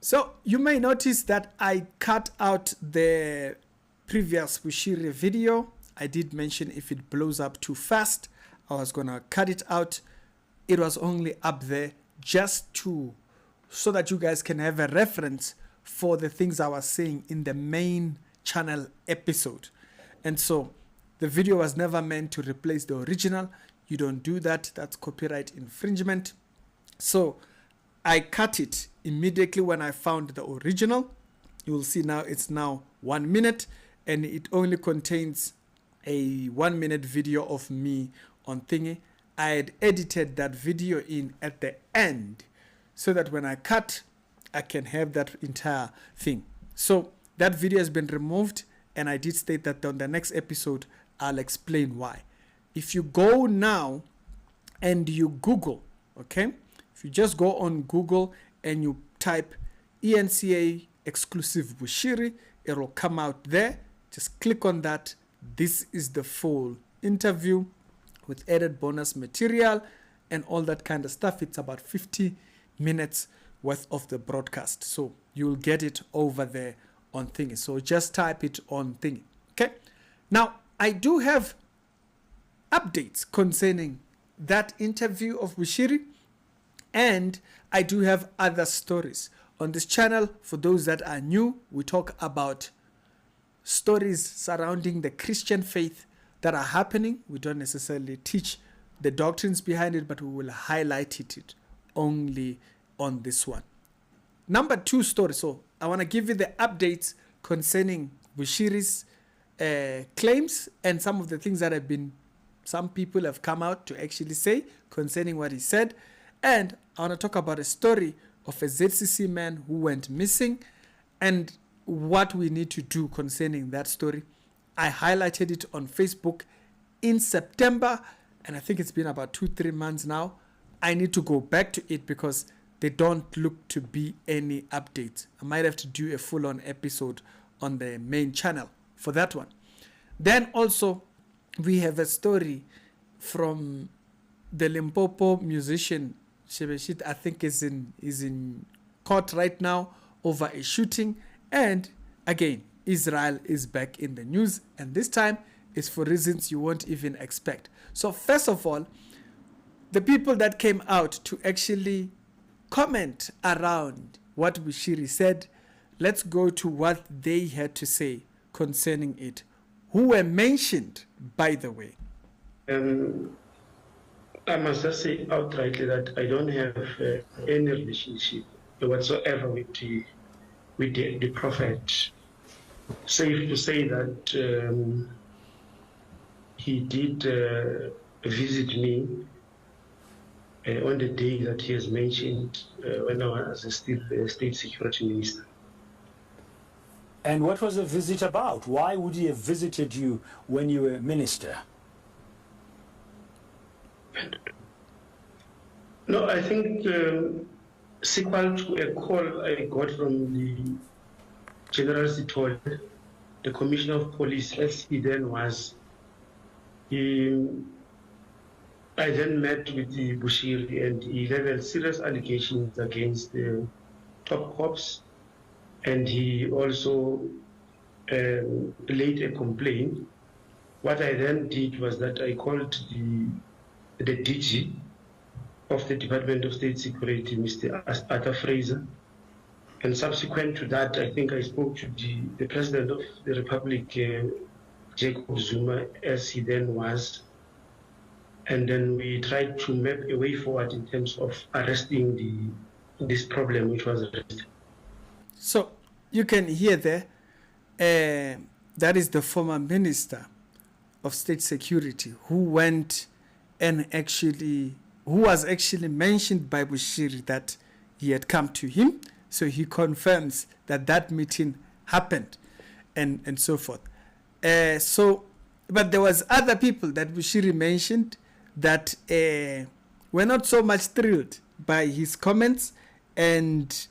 So you may notice that I cut out the previous Bushiri video. I did mention if it blows up too fast, I was going to cut it out. It was only up there just so that you guys can have a reference for the things I was saying in the main channel episode. And so the video was never meant to replace the original. You don't do that. That's copyright infringement. So I cut it immediately when I found the original. You will see now it's now 1 minute, and it only contains a 1 minute video of me on thingy. I had edited that video in at the end so that when I cut, I can have that entire thing. So that video has been removed, and I did state that on the next episode, I'll explain why. If you go now and you Google, okay? If you just go on Google and you type eNCA exclusive Bushiri, it will come out there. Just click on that. This is the full interview with added bonus material and all that kind of stuff. It's about 50 minutes worth of the broadcast. So you'll get it over there on Thingy. So just type it on Thingy. Okay. Now, I do have updates concerning that interview of Bushiri, and I do have other stories. On this channel, for those that are new, we talk about stories surrounding the Christian faith that are happening. We don't necessarily teach the doctrines behind it, but we will highlight it only on this one. Number 2 story. So I want to give you the updates concerning Bushiri's claims and some of the things that some people have come out to actually say concerning what he said. And I want to talk about a story of a ZCC man who went missing and what we need to do concerning that story. I highlighted it on Facebook in September, and I think it's been about 2-3 months now. I need to go back to it because they don't look to be any updates. I might have to do a full-on episode on the main channel for that one. Then also, we have a story from the Limpopo musician Shebeshxt. I think is in court right now over a shooting, and again, Israel is back in the news, and this time is for reasons you won't even expect. So first of all, the people that came out to actually comment around what Bushiri said, let's go to what they had to say concerning it, who were mentioned, by the way. I must just say outrightly that I don't have any relationship whatsoever with the prophet. Safe to say that he did visit me on the day that he has mentioned when I was a state security minister. And what was the visit about? Why would he have visited you when you were minister? No, I think sequel to a call I got from the General Sitole, the Commissioner of Police, as he then was, I then met with the Bushiri, and he leveled serious allegations against the top cops, and he also laid a complaint. What I then did was that I called the DG of the Department of State Security, Mr. Arthur Fraser, and subsequent to that, I think I spoke to the President of the Republic, Jacob Zuma, as he then was, and then we tried to map a way forward in terms of arresting this problem which was arrested. So you can hear there, that is the former Minister of State Security who went and who was actually mentioned by Bushiri that he had come to him. So he confirms that that meeting happened and so forth. But there was other people that Bushiri mentioned that were not so much thrilled by his comments, and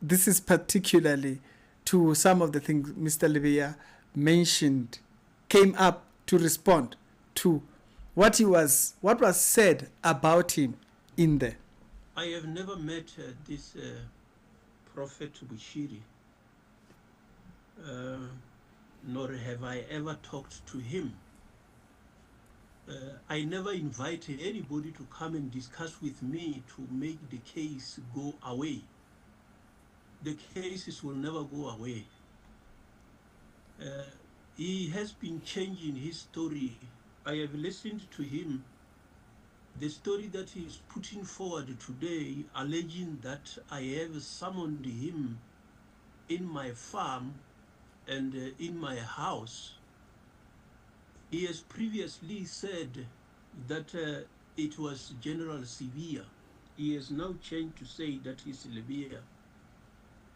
this is particularly to some of the things Mr. Lebeya mentioned, came up to respond to what was said about him in there. I have never met this Prophet Bushiri, nor have I ever talked to him. I never invited anybody to come and discuss with me to make the case go away. The cases will never go away. He has been changing his story. I have listened to him. The story that he is putting forward today, alleging that I have summoned him in my farm and in my house. He has previously said that it was General Sivia. He has now changed to say that he's Lebeya.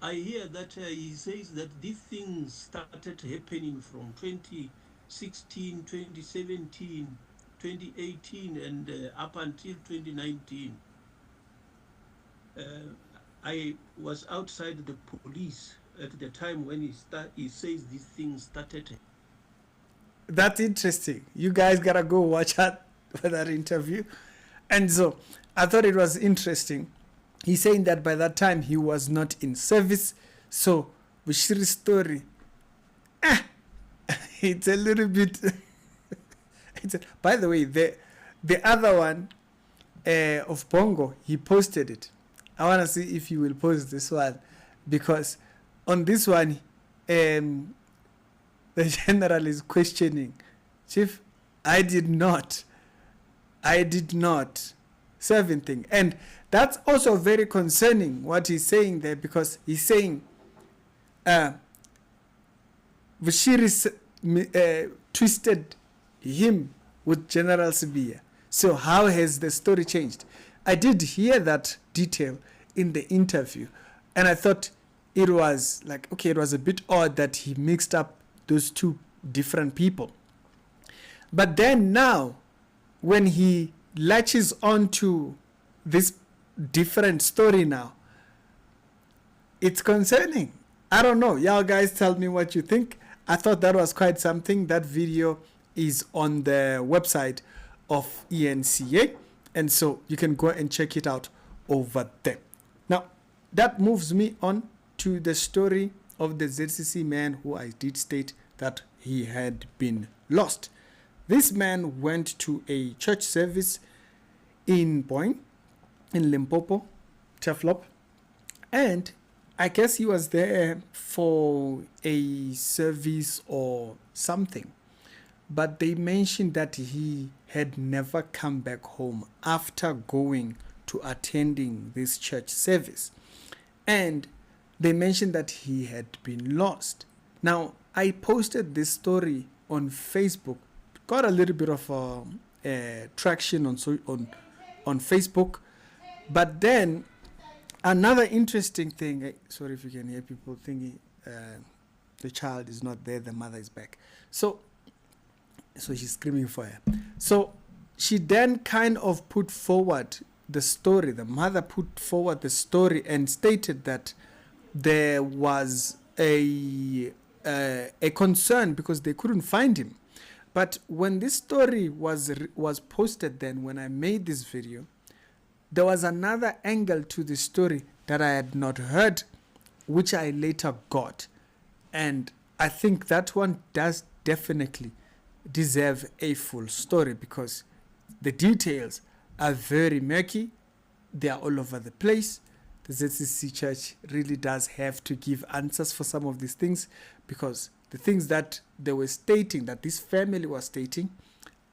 I hear that he says that these things started happening from 2016, 2017, 2018, and up until 2019. I was outside the police at the time when he says these things started. That's interesting. You guys gotta go watch that interview. And so I thought it was interesting. He's saying that by that time he was not in service. So Bushiri's story, it's a little bit. By the way, the other one of Bongo, he posted it. I want to see if he will post this one, because on this one, the general is questioning, Chief, I did not serve anything. And that's also very concerning what he's saying there, because he's saying Bushiri twisted him with General Sibia. So how has the story changed? I did hear that detail in the interview, and I thought it was like, okay, it was a bit odd that he mixed up those two different people. But then now, when he latches on to this different story now, it's concerning. I don't know. Y'all guys tell me what you think. I thought that was quite something. That video is on the website of eNCA, and so you can go and check it out over there. Now, that moves me on to the story of the ZCC man who I did state that he had been lost. This man went to a church service in Boyne, in Limpopo, Teflop, and I guess he was there for a service or something. But they mentioned that he had never come back home after going to attending this church service. And they mentioned that he had been lost. Now, I posted this story on Facebook, got a little bit of traction on Facebook. But then another interesting thing, sorry if you can hear people thinking the child is not there, the mother is back. So she's screaming for her. So she then kind of put forward the story. The mother put forward the story and stated that there was a concern because they couldn't find him. But when this story was posted, then when I made this video, there was another angle to the story that I had not heard, which I later got. And I think that one does definitely deserve a full story, because the details are very murky. They are all over the place. The ZCC Church really does have to give answers for some of these things, because the things that they were stating, that this family was stating,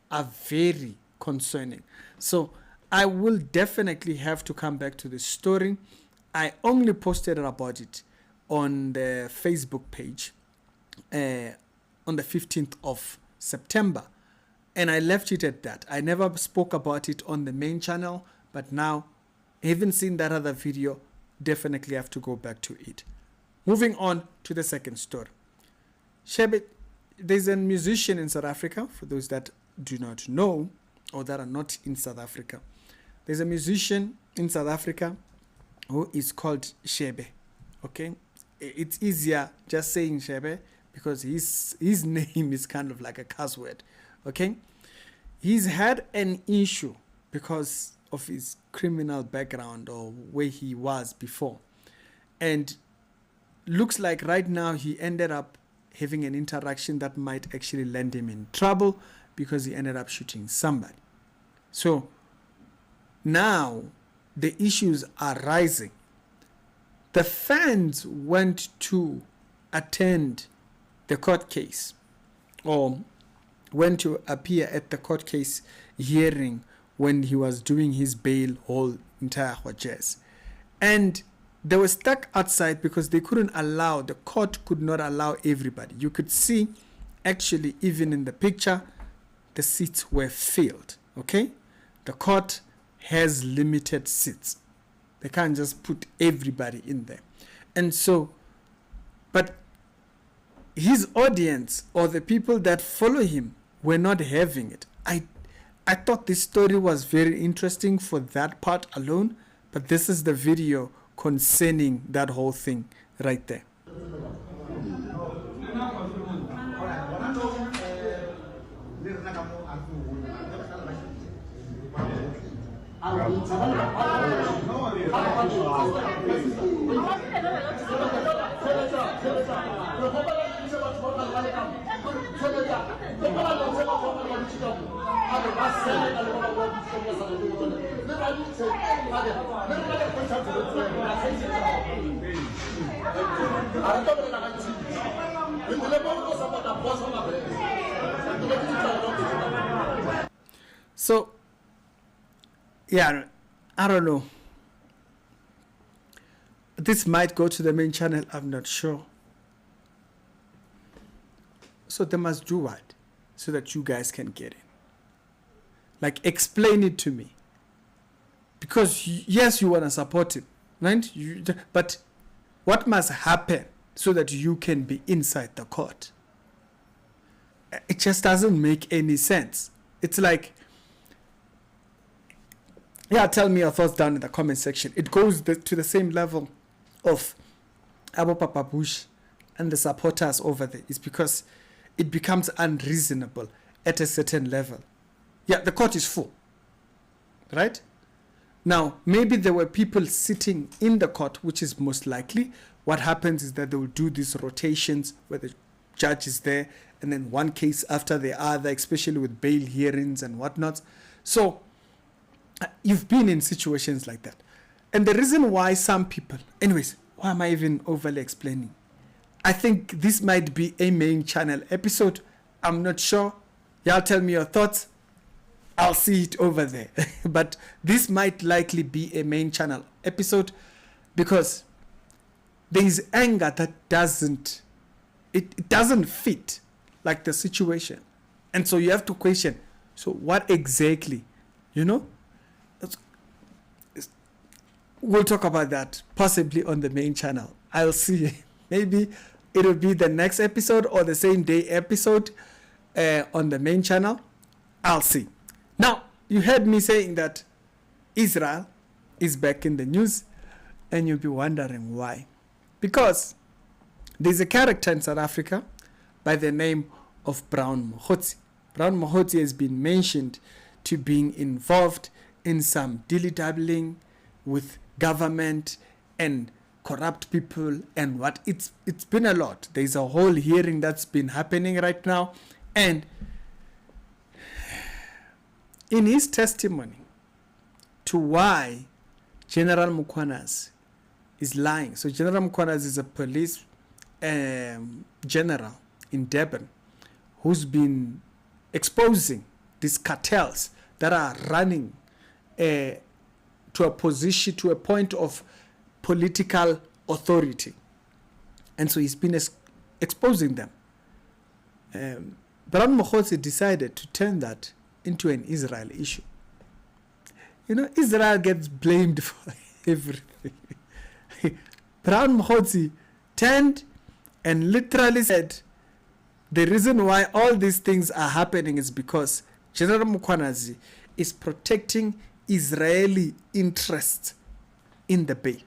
are very concerning. So I will definitely have to come back to the story. I only posted about it on the Facebook page on the 15th of September. And I left it at that. I never spoke about it on the main channel, but now, having seen that other video, definitely have to go back to it. Moving on to the second story. There's a musician in South Africa, for those that do not know or that are not in South Africa. There's a musician in South Africa who is called Shebe. Okay? It's easier just saying Shebe because his name is kind of like a cuss word. Okay? He's had an issue because of his criminal background or where he was before. And looks like right now he ended up having an interaction that might actually land him in trouble because he ended up shooting somebody. So now the issues are rising. The fans went to attend the court case, or went to appear at the court case hearing when he was doing his bail whole entire jazz. And they were stuck outside because they couldn't allow, the court could not allow everybody. You could see actually even in the picture, the seats were filled, okay? The court has limited seats. They can't just put everybody in there. And so, but his audience or the people that follow him were not having it. I thought this story was very interesting for that part alone, but this is the video concerning that whole thing right there. So, yeah, I don't know. This might go to the main channel, I'm not sure. So they must do what? So that you guys can get in. Like, explain it to me. Because yes, you want to support him, right? But what must happen so that you can be inside the court? It just doesn't make any sense. It's like, yeah, tell me your thoughts down in the comment section. It goes to the same level of Abu Papa Bush and the supporters over there. It's because it becomes unreasonable at a certain level. Yeah, the court is full, right? Now, maybe there were people sitting in the court, which is most likely. What happens is that they will do these rotations where the judge is there, and then one case after the other, especially with bail hearings and whatnot. So you've been in situations like that. And the reason why some people, anyways, why am I even overly explaining? I think this might be a main channel episode. I'm not sure. Y'all tell me your thoughts. I'll see it over there. But this might likely be a main channel episode because there is anger that doesn't fit like the situation. And so you have to question, so what exactly, you know? We'll talk about that possibly on the main channel. I'll see. Maybe it'll be the next episode or the same day episode on the main channel. I'll see. Now, you heard me saying that Israel is back in the news, and you'll be wondering why. Because there's a character in South Africa by the name of Brown Mogotsi. Brown Mogotsi has been mentioned to being involved in some dilly-dabbling with government and corrupt people and what. It's been a lot. There's a whole hearing that's been happening right now, and in his testimony to why General Mukwanas is lying. So General Mukwanas is a police general in Durban who's been exposing these cartels that are running to a position, to a point of political authority. And so he's been exposing them. Brown Mogotsi decided to turn that into an Israel issue. You know, Israel gets blamed for everything. Brown Mogotsi turned and literally said, the reason why all these things are happening is because General Mukwanas is protecting Israeli interests in the Bay.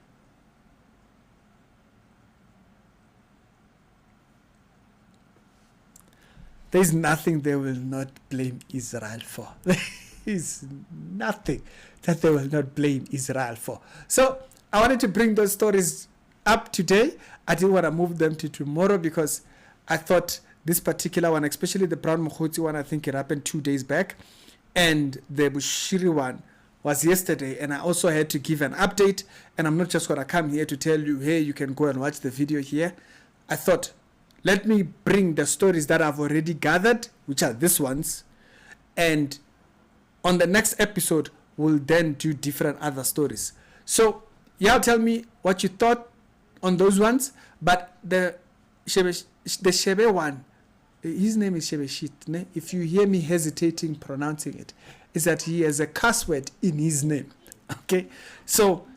There's nothing they will not blame Israel for. There is nothing that they will not blame Israel for. So I wanted to bring those stories up today. I didn't want to move them to tomorrow because I thought this particular one, especially the Brown Mogotsi one, I think it happened 2 days back. And the Bushiri one was yesterday. And I also had to give an update. And I'm not just going to come here to tell you, hey, you can go and watch the video here. I thought, let me bring the stories that I've already gathered, which are these ones. And on the next episode, we'll then do different other stories. So, y'all tell me what you thought on those ones. But the Shebe one, his name is Shebeshkt. If you hear me hesitating pronouncing it, is that he has a cuss word in his name. Okay, so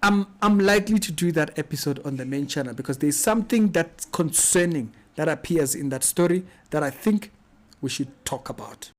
I'm likely to do that episode on the main channel because there's something that's concerning that appears in that story that I think we should talk about.